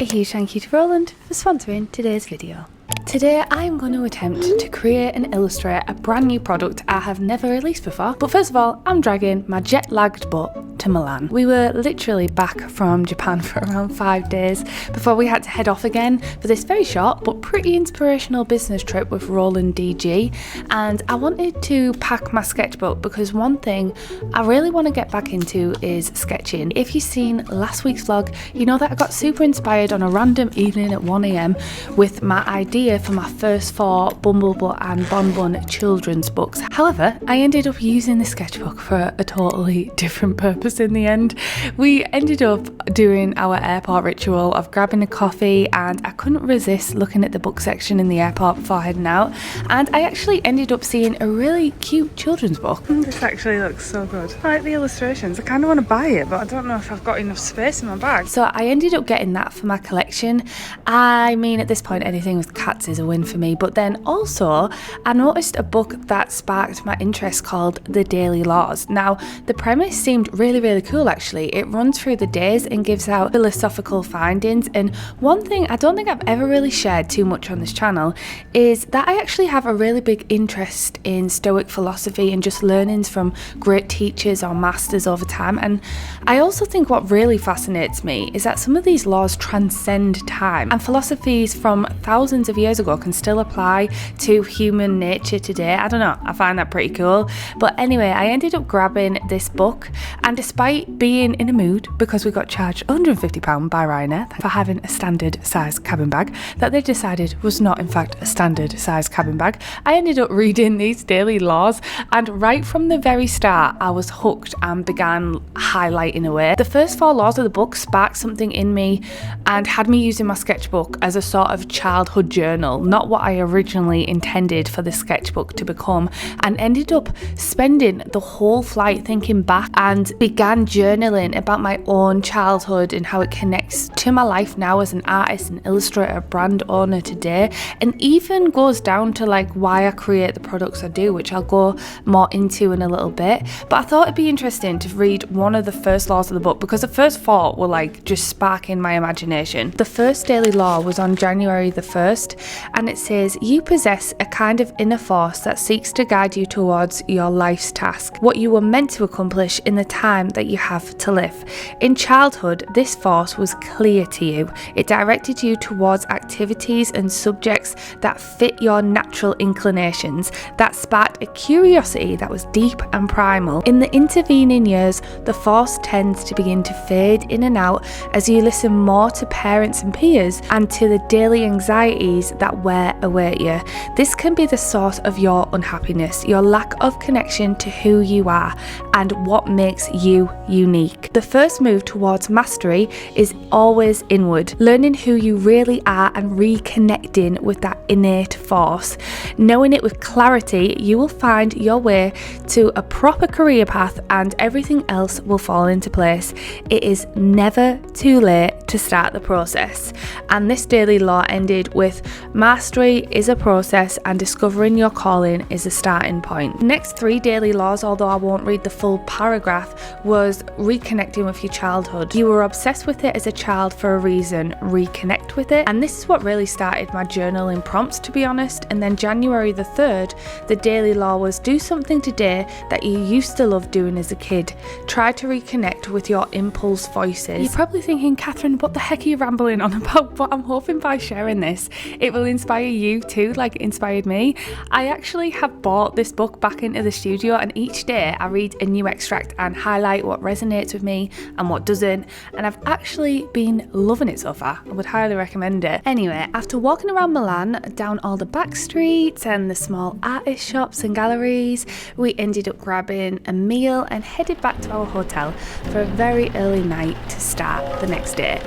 A huge thank you to Roland for sponsoring today's video. Today I am going to attempt to create and illustrate a brand new product I have never released before. But first of all, I'm dragging my jet-lagged butt to Milan. We were literally back from Japan for around 5 days before we had to head off again for this very short but pretty inspirational business trip with Roland DG. And I wanted to pack my sketchbook because one thing I really want to get back into is sketching. If you've seen last week's vlog, you know that I got super inspired on a random evening at 1 AM with my idea for my first 4 Bumblebutt and Bonbon children's books. However, I ended up using the sketchbook for a totally different purpose in the end. We ended up doing our airport ritual of grabbing a coffee, and I couldn't resist looking at the book section in the airport before heading out, and I actually ended up seeing a really cute children's book. This actually looks so good. I like the illustrations. I kind of want to buy it, but I don't know if I've got enough space in my bag. So I ended up getting that for my collection. I mean, at this point anything with cats is a win for me. But then also I noticed a book that sparked my interest called The Daily Laws. Now the premise seemed really cool actually. It runs through the days and gives out philosophical findings, and one thing I don't think I've ever really shared too much on this channel is that I actually have a really big interest in Stoic philosophy and just learnings from great teachers or masters over time. And I also think what really fascinates me is that some of these laws transcend time, and philosophies from thousands of years ago can still apply to human nature today. I don't know, I find that pretty cool. But anyway, I ended up grabbing this book, and despite being in a mood because we got charged £150 by Ryanair for having a standard size cabin bag that they decided was not in fact a standard size cabin bag, I ended up reading these daily laws, and right from the very start I was hooked and began highlighting away. The first 4 laws of the book sparked something in me and had me using my sketchbook as a sort of childhood journal, not what I originally intended for the sketchbook to become, and ended up spending the whole flight thinking back and began journaling about my own childhood and how it connects to my life now as an artist and illustrator, brand owner today, and even goes down to like why I create the products I do, which I'll go more into in a little bit. But I thought it'd be interesting to read one of the first laws of the book because the first 4 were like just sparking my imagination. The first daily law was on January the 1st, and it says, "You possess a kind of inner force that seeks to guide you towards your life's task, what you were meant to accomplish in the time that you have to live. In childhood, this force was clear to you. It directed you towards activities and subjects that fit your natural inclinations, that sparked a curiosity that was deep and primal. In the intervening years, the force tends to begin to fade in and out as you listen more to parents and peers and to the daily anxieties that await you. This can be the source of your unhappiness, your lack of connection to who you are and what makes you unique. The first move towards mastery is always inward, learning who you really are and reconnecting with that innate force. Knowing it with clarity, you will find your way to a proper career path and everything else will fall into place. It is never too late to start the process." And this daily law ended with, "Mastery is a process and discovering your calling is a starting point." The next 3 daily laws, although I won't read the full paragraph, was reconnecting with your childhood. You were obsessed with it as a child for a reason. Reconnect with it. And this is what really started my journaling prompts, to be honest. And then January the 3rd, the daily law was, "Do something today that you used to love doing as a kid. Try to reconnect with your impulse voices." You're probably thinking, Catherine, what the heck are you rambling on about? But I'm hoping by sharing this, it will inspire you too, like it inspired me. I actually have brought this book back into the studio, and each day I read a new extract and highlight what resonates with me and what doesn't, and I've actually been loving it so far. I would highly recommend it. Anyway, after walking around Milan, down all the back streets and the small artist shops and galleries, we ended up grabbing a meal and headed back to our hotel for a very early night to start the next day.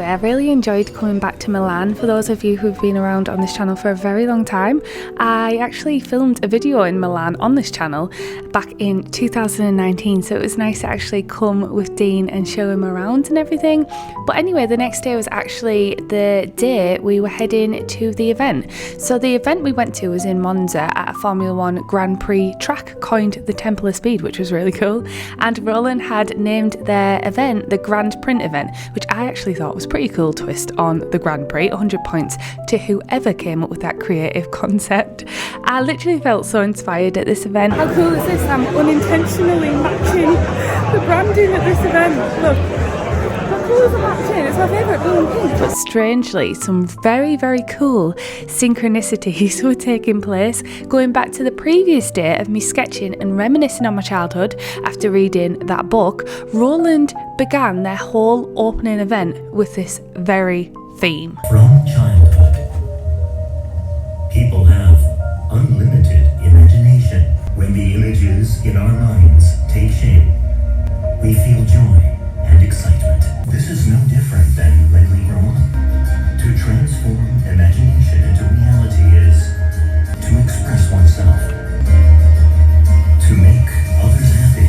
I really enjoyed coming back to Milan. For those of you who've been around on this channel for a very long time, I actually filmed a video in Milan on this channel back in 2019, so it was nice to actually come with Dean and show him around and everything. But anyway, the next day was actually the day we were heading to the event. So the event we went to was in Monza at a Formula 1 Grand Prix track coined the Temple of Speed, which was really cool. And Roland had named their event the Grand Print event, which I actually thought was a pretty cool twist on the Grand Prix. 100 points to whoever came up with that creative concept. I literally felt so inspired at this event. How cool is this? I'm unintentionally matching the branding at this event. Look, how cool is the matching? It's my favourite blue and pink. But strangely, some very, very cool synchronicities were taking place, going back to the previous day of me sketching and reminiscing on my childhood after reading that book. Roland began their whole opening event with this very theme. From childhood, people have unlimited imagination. When the images in our minds take shape, we feel joy and excitement. This is no different than when we grow up. To transform imagination into reality is to express oneself, to make others happy,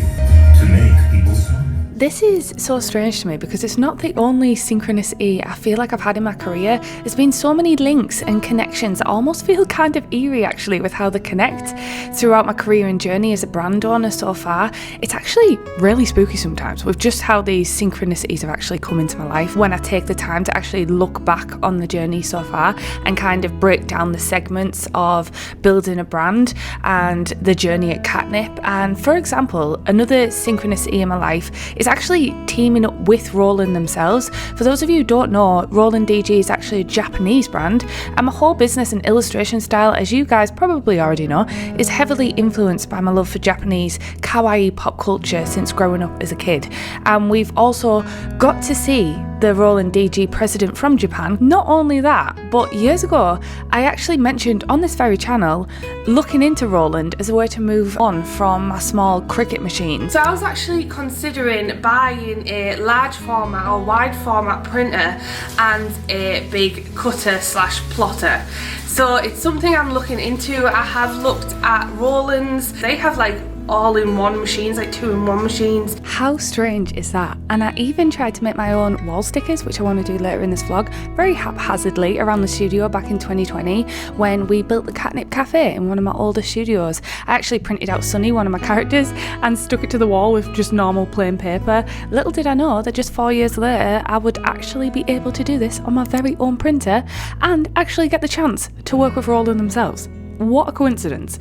to make people smile. This is so strange to me because it's not the only synchronicity I feel like I've had in my career. There's been so many links and connections that almost feel kind of eerie actually with how they connect throughout my career and journey as a brand owner so far. It's actually really spooky sometimes with just how these synchronicities have actually come into my life when I take the time to actually look back on the journey so far and kind of break down the segments of building a brand and the journey at Katnipp. And for example, another synchronicity in my life is actually teaming up with Roland themselves. For those of you who don't know, Roland DG is actually a Japanese brand, and my whole business and illustration style, as you guys probably already know, is heavily influenced by my love for Japanese kawaii pop culture since growing up as a kid. And we've also got to see the Roland DG president from Japan. Not only that, but years ago I actually mentioned on this very channel looking into Roland as a way to move on from my small cricket machine. So I was actually considering buying a large format or wide format printer and a big cutter slash plotter. So it's something I'm looking into. I have looked at Roland's. They have like all-in-one machines, like 2-in-1 machines. How strange is that? And I even tried to make my own wall stickers, which I want to do later in this vlog, very haphazardly around the studio back in 2020 when we built the Katnipp cafe in one of my older studios. I actually printed out Sunny, one of my characters, and stuck it to the wall with just normal plain paper. Little did I know that just 4 years later I would actually be able to do this on my very own printer and actually get the chance to work with Roland themselves. What a coincidence.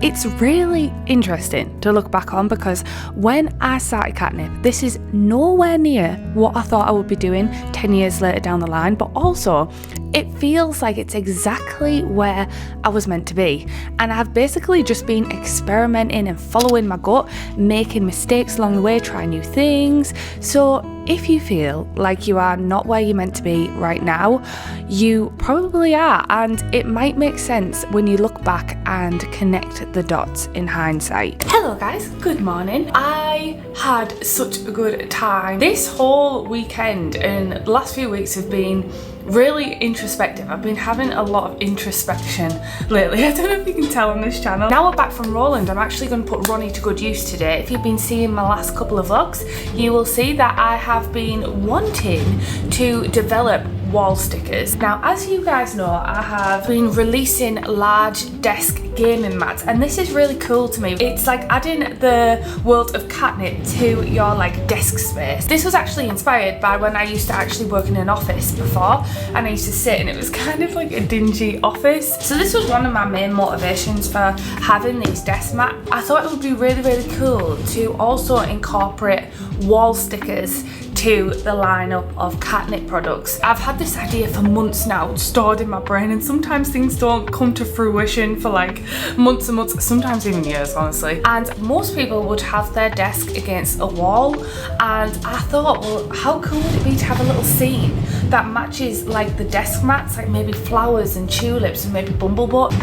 It's really interesting to look back on because when I started Katnipp, this is nowhere near what I thought I would be doing 10 years later down the line, but also it feels like it's exactly where I was meant to be. And I've basically just been experimenting and following my gut, making mistakes along the way, trying new things. So if you feel like you are not where you're meant to be right now, you probably are, and it might make sense when you look back and connect the dots in hindsight. Hello guys, good morning. I had such a good time. This whole weekend and the last few weeks have been really introspective. I've been having a lot of introspection lately. I don't know if you can tell on this channel. Now we're back from Roland, I'm actually going to put Ronnie to good use today. If you've been seeing my last couple of vlogs, you will see that I have been wanting to develop wall stickers. Now, as you guys know, I have been releasing large desk gaming mats, and this is really cool to me. It's like adding the world of Katnipp to your like desk space. This was actually inspired by when I used to actually work in an office before, and I used to sit and it was kind of like a dingy office. So this was one of my main motivations for having these desk mats. I thought it would be really, really cool to also incorporate wall stickers to the lineup of Katnipp products. I've had this idea for months now, stored in my brain, and sometimes things don't come to fruition for like months and months, sometimes even years, honestly. And most people would have their desk against a wall, and I thought, well, how cool would it be to have a little scene that matches like the desk mats, like maybe flowers and tulips and maybe bumblebutt.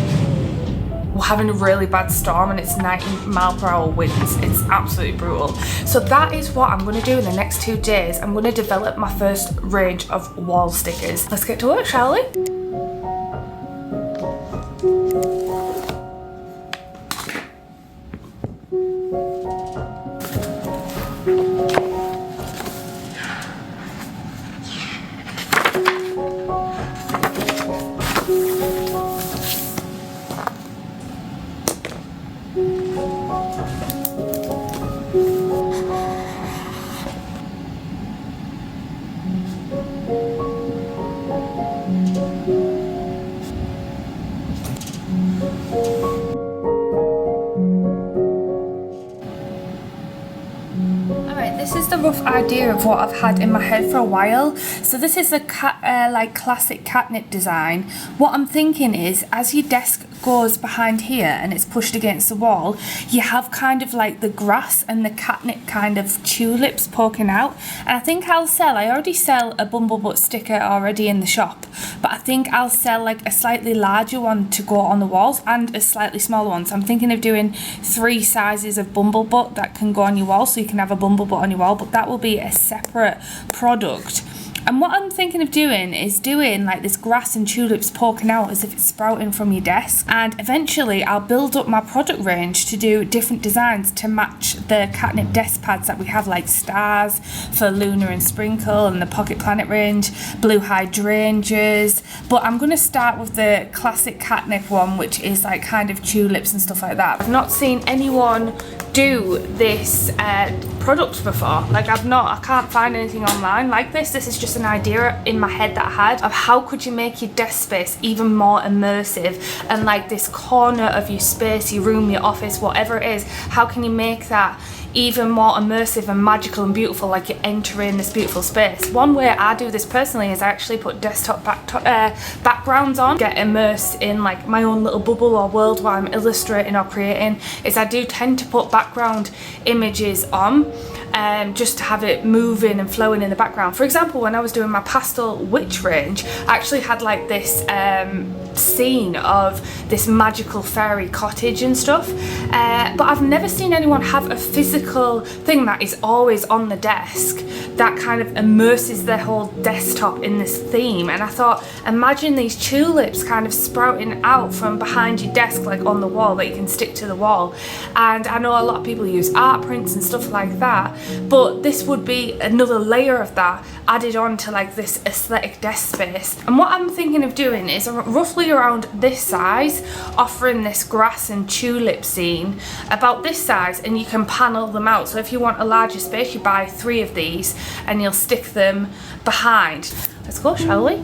we're having a really bad storm and it's 90-mile-per-hour winds. It's absolutely brutal. So that is what I'm going to do in the next 2 days. I'm going to develop my first range of wall stickers. Let's get to work, shall we? This is the rough idea of what I've had in my head for a while. So this is a like classic Katnipp design. What I'm thinking is, as your desk goes behind here and it's pushed against the wall, you have kind of like the grass and the Katnipp kind of tulips poking out. And I think I already sell a Bumblebutt sticker already in the shop, but I think I'll sell like a slightly larger one to go on the walls and a slightly smaller one. So I'm thinking of doing 3 sizes of Bumblebutt that can go on your wall, so you can have a Bumblebutt on your wall, but that will be a separate product. And what I'm thinking of doing is doing like this grass and tulips poking out as if it's sprouting from your desk. And eventually I'll build up my product range to do different designs to match the Katnipp desk pads that we have, like stars for Lunar and Sprinkle and the Pocket Planet range, blue hydrangeas. But I'm going to start with the classic Katnipp one, which is like kind of tulips and stuff like that. I've not seen anyone do this product before. Like I can't find anything online like this. This is just an idea in my head that I had of how could you make your desk space even more immersive, and like this corner of your space, your room, your office, whatever it is, how can you make that even more immersive and magical and beautiful, like you're entering this beautiful space. One way I do this personally is I actually put desktop backgrounds on, get immersed in like my own little bubble or world while I'm illustrating or creating, is I do tend to put background images on just to have it moving and flowing in the background. For example, when I was doing my pastel witch range, I actually had like this scene of this magical fairy cottage and stuff, but I've never seen anyone have a physical thing that is always on the desk that kind of immerses their whole desktop in this theme. And I thought, imagine these tulips kind of sprouting out from behind your desk, like on the wall, that you can stick to the wall. And I know a lot of people use art prints and stuff like that, but this would be another layer of that added on to like this aesthetic desk space. And what I'm thinking of doing is roughly around this size, offering this grass and tulip scene about this size, and you can panel them out. So if you want a larger space, you buy 3 of these and you'll stick them behind. Let's go, shall we?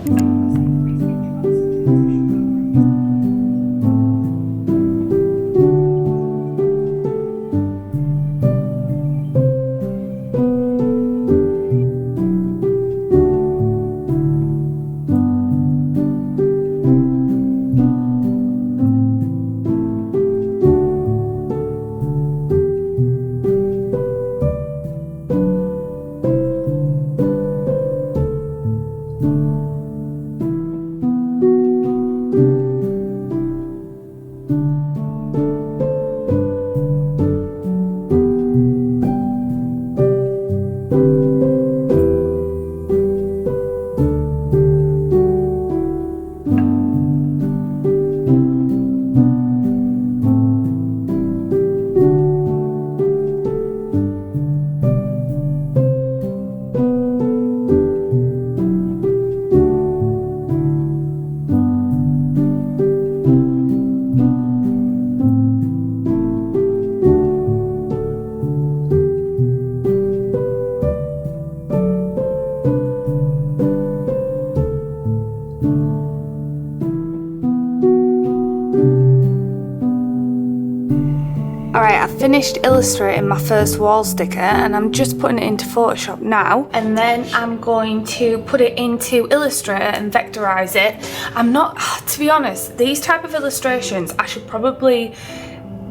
Alright, I've finished illustrating my first wall sticker and I'm just putting it into Photoshop now, and then I'm going to put it into Illustrator and vectorize it. I'm not, to be honest, these type of illustrations I should probably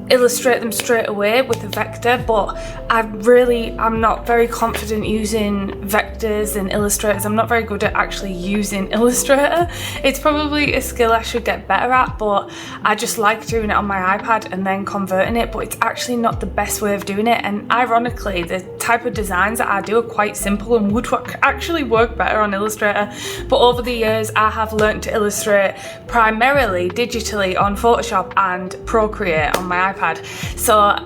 illustrate them straight away with the vector, but I'm not very confident using vectors and illustrators. I'm not very good at actually using Illustrator. It's probably a skill I should get better at, but I just like doing it on my iPad and then converting it, but it's actually not the best way of doing it. And ironically, the type of designs that I do are quite simple and would actually work better on Illustrator. But over the years, I have learned to illustrate primarily digitally on Photoshop and Procreate on my iPad. So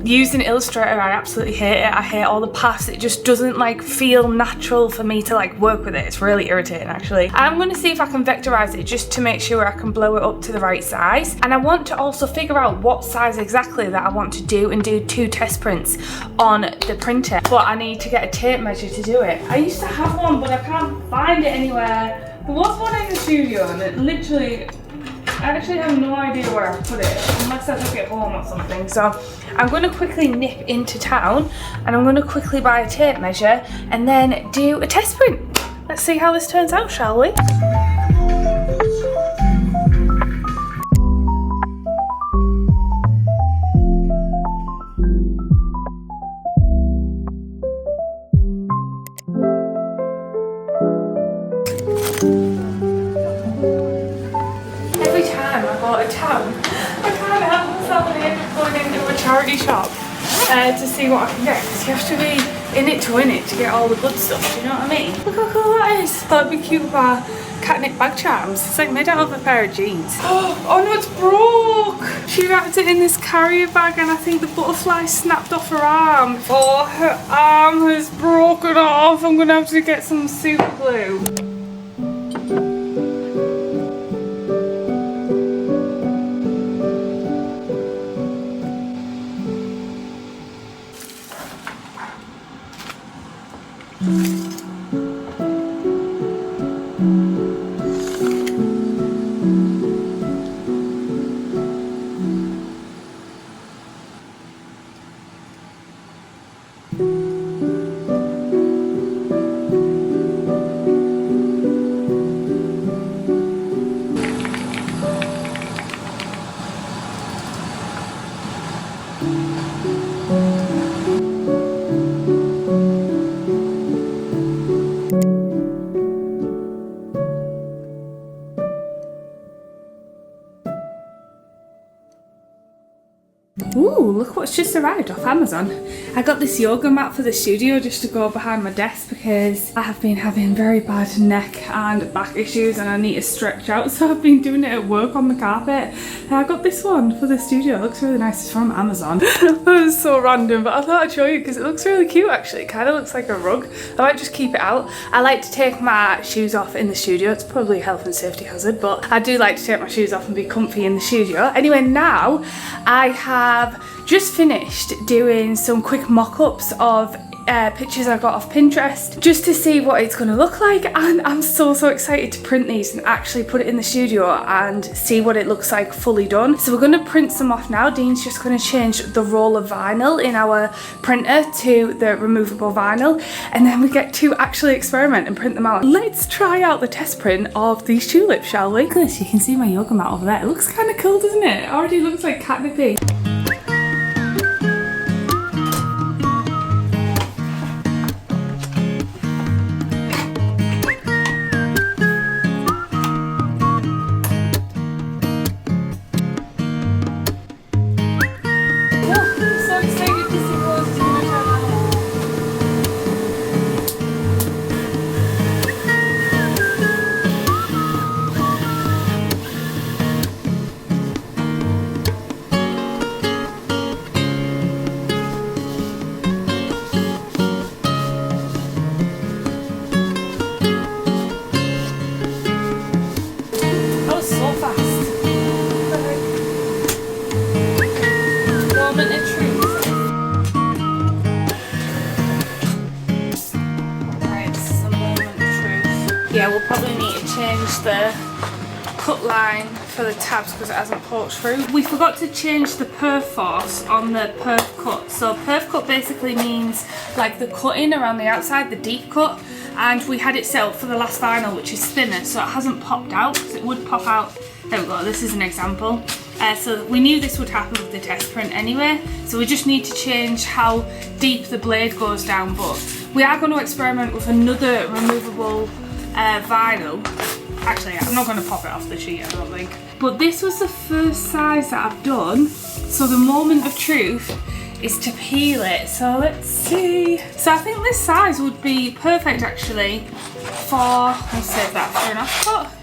using Illustrator, I absolutely hate it. I hate all the paths. It just doesn't like feel natural for me to like work with it. It's really irritating actually. I'm going to see if I can vectorize it just to make sure I can blow it up to the right size. And I want to also figure out what size exactly that I want to do and do 2 test prints on the printer. But I need to get a tape measure to do it. I used to have one, but I can't find it anywhere. There was one in the studio and it literally, I actually have no idea where I put it, unless I took it home or something. So I'm going to quickly nip into town and I'm going to quickly buy a tape measure and then do a test print. Let's see how this turns out, shall we? Charity shop to see what I can get, because you have to be in it to win it to get all the good stuff, do you know what I mean? Look how cool that is. That'd be cute with our Katnipp bag charms. It's like made out of a pair of jeans. Oh no, it's broke! She wrapped it in this carrier bag and I think the butterfly snapped off her arm. Oh, her arm has broken off. I'm gonna have to get some super glue. Ooh, look what's just arrived off Amazon. I got this yoga mat for the studio just to go behind my desk because I have been having very bad neck and back issues and I need to stretch out, so I've been doing it at work on the carpet. And I got this one for the studio. It looks really nice. It's from Amazon. That was so random, but I thought I'd show you because it looks really cute actually. It kind of looks like a rug. I might just keep it out. I like to take my shoes off in the studio. It's probably a health and safety hazard, but I do like to take my shoes off and be comfy in the studio. Anyway, now I have just finished doing some quick mock-ups of pictures I got off Pinterest just to see what it's going to look like, and I'm so excited to print these and actually put it in the studio and see what it looks like fully done. So we're going to print some off now. Dean's just going to change the roll of vinyl in our printer to the removable vinyl, and then we get to actually experiment and print them out. Let's try out the test print of these tulips, shall we? Look at this, you can see my yoga mat over there. It looks kind of cool, doesn't it? It already looks like Katnipp. Yeah, we'll probably need to change the cut line for the tabs because it hasn't poked through. We forgot to change the perf force on the perf cut. So perf cut basically means like the cutting around the outside, the deep cut, and we had it set up for the last vinyl, which is thinner, so it hasn't popped out because it would pop out. There we go, this is an example. So we knew this would happen with the test print anyway, so we just need to change how deep the blade goes down. But we are going to experiment with another removable vinyl. Actually, I'm not going to pop it off the sheet, I don't think. But this was the first size that I've done, so the moment of truth is to peel it. So let's see. So I think this size would be perfect actually for, let's save that for an off-cut.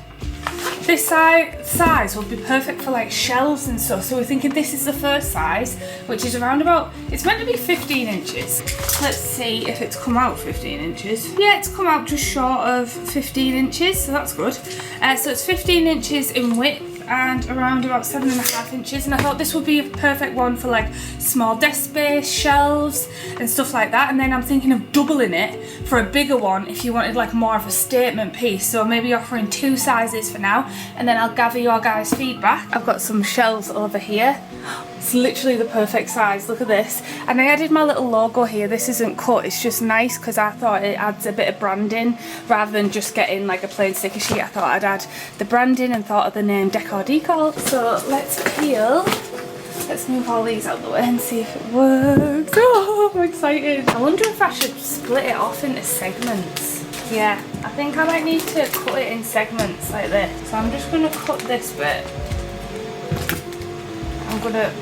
This size would be perfect for like shelves and stuff. So we're thinking this is the first size, which is around about, it's meant to be 15 inches. Let's see if it's come out 15 inches. Yeah, it's come out just short of 15 inches, so that's good. So it's 15 inches in width and around about 7.5 inches, and I thought this would be a perfect one for like small desk space, shelves and stuff like that. And then I'm thinking of doubling it for a bigger one if you wanted like more of a statement piece, so maybe offering 2 sizes for now, and then I'll gather your guys' feedback. I've got some shelves over here. It's literally the perfect size, look at this. And I added my little logo here. This isn't cut, it's just nice because I thought it adds a bit of branding rather than just getting like a plain sticker sheet. I thought I'd add the branding and thought of the name Decor Decal. So let's peel. Let's move all these out of the way and see if it works. Oh, I'm excited. I wonder if I should split it off into segments. Yeah, I think I might need to cut it in segments like this. So I'm just going to cut this bit. I'm going to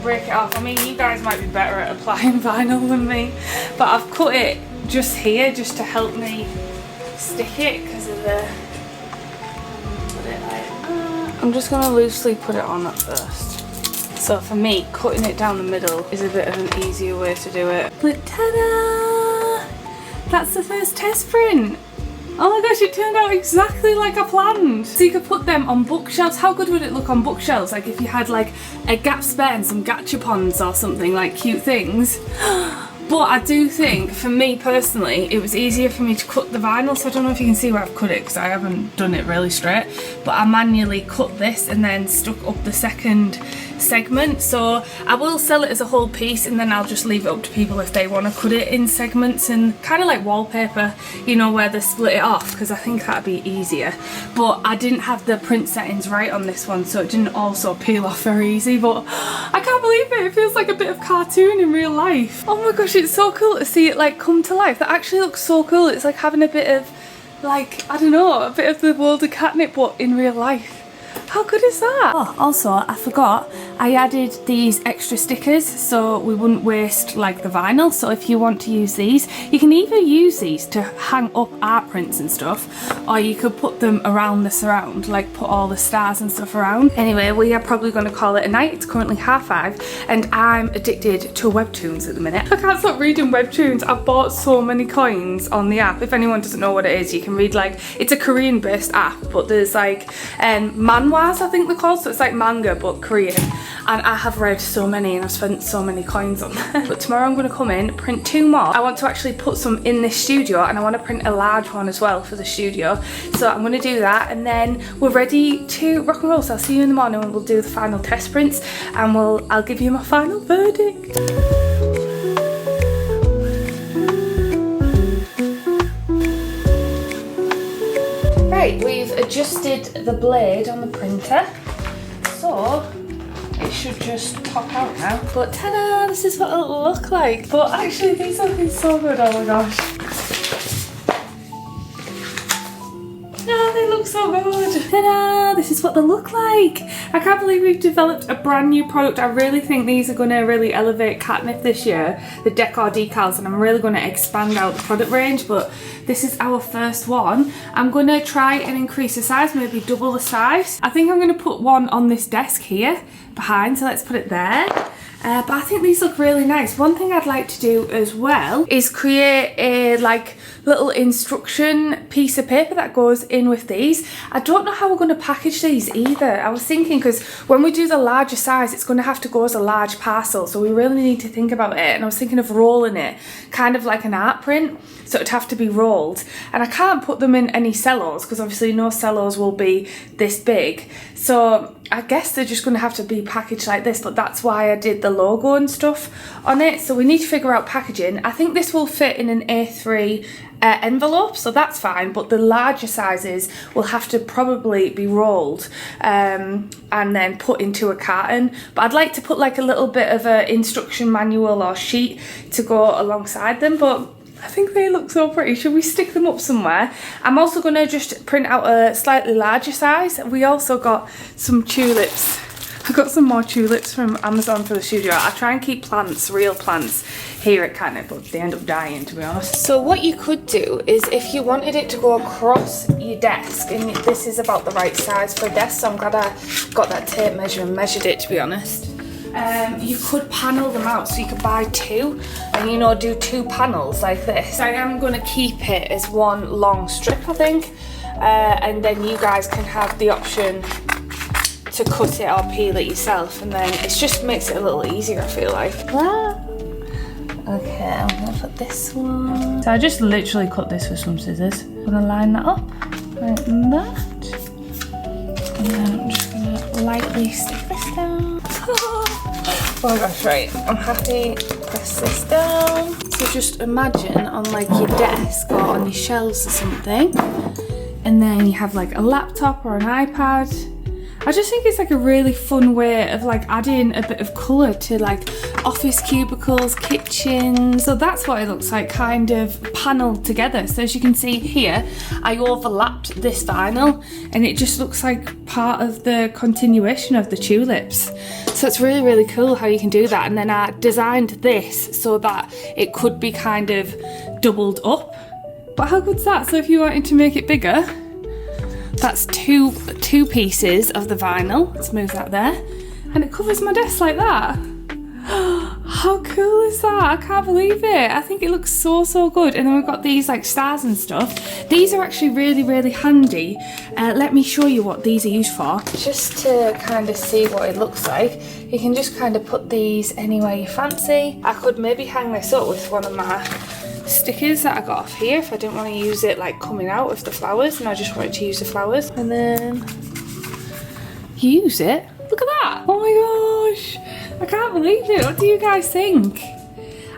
break it off. I mean, you guys might be better at applying vinyl than me, but I've cut it just here just to help me stick it because of the, put it like that. I'm just going to loosely put it on at first. So for me, cutting it down the middle is a bit of an easier way to do it. But ta-da! That's the first test print. Oh my gosh, it turned out exactly like I planned. So you could put them on bookshelves. How good would it look on bookshelves? Like if you had like a Gap spare and some gachapons or something, like cute things. But I do think, for me personally, it was easier for me to cut the vinyl. So I don't know if you can see where I've cut it because I haven't done it really straight. But I manually cut this and then stuck up the second segment. So I will sell it as a whole piece and then I'll just leave it up to people if they want to cut it in segments and kind of like wallpaper, you know, where they split it off, because I think that'd be easier. But I didn't have the print settings right on this one, so it didn't also peel off very easy. But I can't believe it. It feels like a bit of cartoon in real life. Oh my gosh, it's so cool to see it like come to life. That actually looks so cool. It's like having a bit of like, I don't know, a bit of the world of Katnipp but in real life. How good is that? Oh, also, I forgot, I added these extra stickers so we wouldn't waste like the vinyl. So if you want to use these, you can either use these to hang up art prints and stuff, or you could put them around the surround, like put all the stars and stuff around. Anyway, we are probably going to call it a night. It's currently 5:30 and I'm addicted to webtoons at the minute. I can't stop reading webtoons. I've bought so many coins on the app. If anyone doesn't know what it is, you can read like, it's a Korean based app, but there's like manhwa, I think they're called, so it's like manga but Korean, and I have read so many and I've spent so many coins on them. But tomorrow I'm going to come in, print 2 more. I want to actually put some in this studio and I want to print a large one as well for the studio, so I'm going to do that and then we're ready to rock and roll. So I'll see you in the morning when we'll do the final test prints and I'll give you my final verdict. Right, we've adjusted the blade on the printer, so it should just pop out now. But ta-da, this is what it'll look like. But actually these are looking so good, oh my gosh. Oh, they look so good. Ta-da, this is what they look like. I can't believe we've developed a brand new product. I really think these are going to really elevate Katnipp this year, the Decor Decals, and I'm really going to expand out the product range, but this is our first one. I'm going to try and increase the size, maybe double the size. I think I'm going to put one on this desk here behind, so let's put it there. But I think these look really nice. One thing I'd like to do as well is create a like little instruction piece of paper that goes in with these. I don't know how we're going to package these either. I was thinking, because when we do the larger size, it's going to have to go as a large parcel, so we really need to think about it. And I was thinking of rolling it, kind of like an art print, so it'd have to be rolled. And I can't put them in any cellos, because obviously no cellos will be this big. So I guess they're just going to have to be packaged like this, but that's why I did the logo and stuff on it. So we need to figure out packaging. I think this will fit in an A3 envelope, so that's fine, but the larger sizes will have to probably be rolled and then put into a carton. But I'd like to put like a little bit of a instruction manual or sheet to go alongside them, but I think they look so pretty. Should we stick them up somewhere? I'm also going to just print out a slightly larger size. We also got some tulips. I got some more tulips from Amazon for the studio. I try and keep plants, real plants, here at Katnipp, but they end up dying, to be honest. So what you could do is, if you wanted it to go across your desk, and this is about the right size for a desk, so I'm glad I got that tape measure and measured it, to be honest. You could panel them out, so you could buy two and, you know, do two panels like this. I am going to keep it as one long strip, I think, and then you guys can have the option to cut it or peel it yourself, and then it just makes it a little easier, I feel like. Okay, I'm going to put this one. So I just literally cut this with some scissors. I'm going to line that up like that, and then I'm just going to lightly stick this down. Oh my gosh, right, I'm happy. Press this down. So just imagine on like your desk or on your shelves or something, and then you have like a laptop or an iPad. I just think it's like a really fun way of like adding a bit of colour to like office cubicles, kitchens. So that's what it looks like, kind of panelled together. So as you can see here, I overlapped this vinyl and it just looks like part of the continuation of the tulips. So it's really, really cool how you can do that. And then I designed this so that it could be kind of doubled up. But how good's that? So if you wanted to make it bigger, that's two pieces of the vinyl. Let's move that there. And it covers my desk like that. How cool is that? I can't believe it. I think it looks so, so good. And then we've got these like stars and stuff. These are actually really, really handy. Let me show you what these are used for. Just to kind of see what it looks like. You can just kind of put these anywhere you fancy. I could maybe hang this up with one of my stickers that I got off here if I didn't want to use it like coming out of the flowers and I just wanted to use the flowers, and then use it. Look at that. Oh my gosh, I can't believe it. What do you guys think?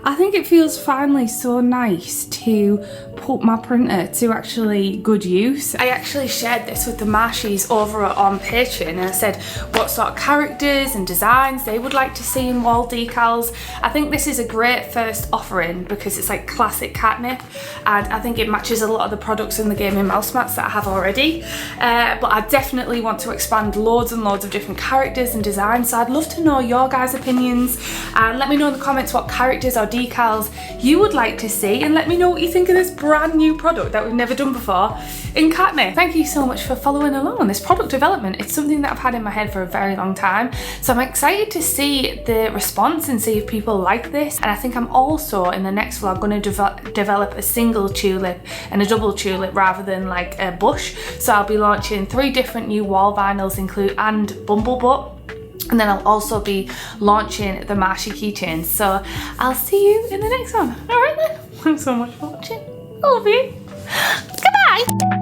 I think it feels finally so nice to put my printer to actually good use. I actually shared this with the Marshies over on Patreon, and I said what sort of characters and designs they would like to see in wall decals. I think this is a great first offering because it's like classic Katnipp, and I think it matches a lot of the products in the gaming mouse mats that I have already. But I definitely want to expand loads and loads of different characters and designs, so I'd love to know your guys' opinions, and let me know in the comments what characters or decals you would like to see, and let me know what you think of this brand new product that we've never done before in Katnipp. Thank you so much for following along on this product development. It's something that I've had in my head for a very long time, so I'm excited to see the response and see if people like this. And I think I'm also in the next vlog going to develop a single tulip and a double tulip rather than like a bush. So I'll be launching 3 different new wall vinyls and Bumblebutt. And then I'll also be launching the Marshy keychains. So I'll see you in the next one. All right then. Thanks so much for watching. I love you. Goodbye.